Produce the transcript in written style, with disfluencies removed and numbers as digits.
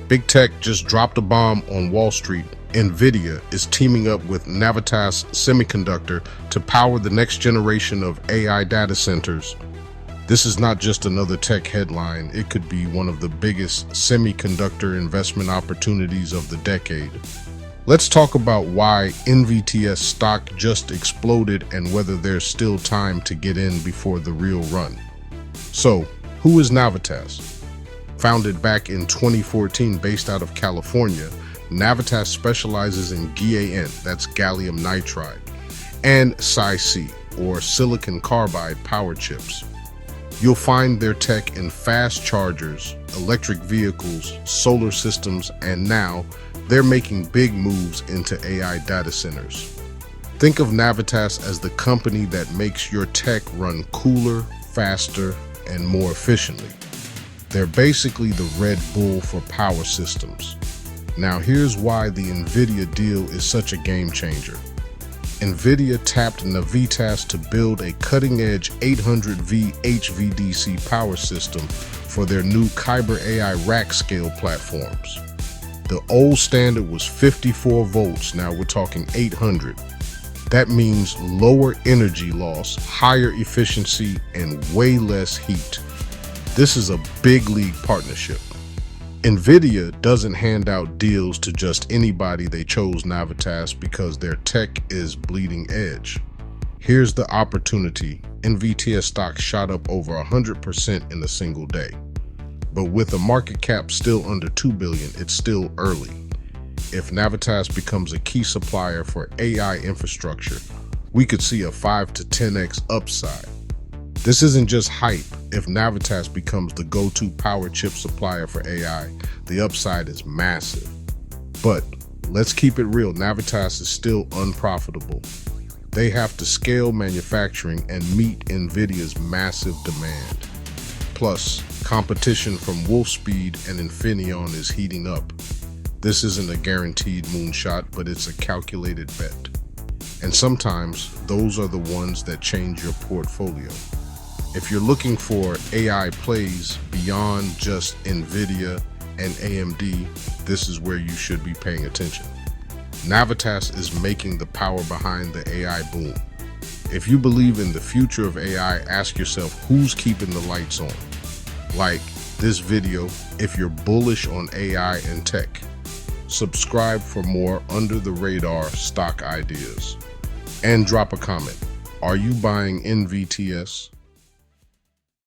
Big tech just dropped a bomb on Wall Street. NVIDIA is teaming up with Navitas Semiconductor to power the next generation of AI data centers. This is not just another tech headline. It could be one of the biggest semiconductor investment opportunities of the decade. Let's talk about why NVTS stock just exploded and whether there's still time to get in before the real run. So, who is Navitas? Founded back in 2014 based out of California, Navitas specializes in GaN, that's gallium nitride, and SiC, or silicon carbide power chips. You'll find their tech in fast chargers, electric vehicles, solar systems, and now they're making big moves into AI data centers. Think of Navitas as the company that makes your tech run cooler, faster, and more efficiently. They're basically the Red Bull for power systems. Now here's why the NVIDIA deal is such a game changer. NVIDIA tapped Navitas to build a cutting-edge 800V HVDC power system for their new Kyber AI rack scale platforms. The old standard was 54 volts, now we're talking 800. That means lower energy loss, higher efficiency, and way less heat. This is a big league partnership. NVIDIA doesn't hand out deals to just anybody. They chose Navitas because their tech is bleeding edge. Here's the opportunity. NVTS stock shot up over 100% in a single day. But with a market cap still under $2 billion, it's still early. If Navitas becomes a key supplier for AI infrastructure, we could see a 5 to 10x upside. This isn't just hype. If Navitas becomes the go-to power chip supplier for AI, the upside is massive. But let's keep it real, Navitas is still unprofitable. They have to scale manufacturing and meet NVIDIA's massive demand. Plus, competition from Wolfspeed and Infineon is heating up. This isn't a guaranteed moonshot, but it's a calculated bet. And sometimes those are the ones that change your portfolio. If you're looking for AI plays beyond just NVIDIA and AMD, this is where you should be paying attention. Navitas is making the power behind the AI boom. If you believe in the future of AI, ask yourself who's keeping the lights on. Like this video if you're bullish on AI and tech. Subscribe for more under-the-radar stock ideas. And drop a comment. Are you buying NVTS?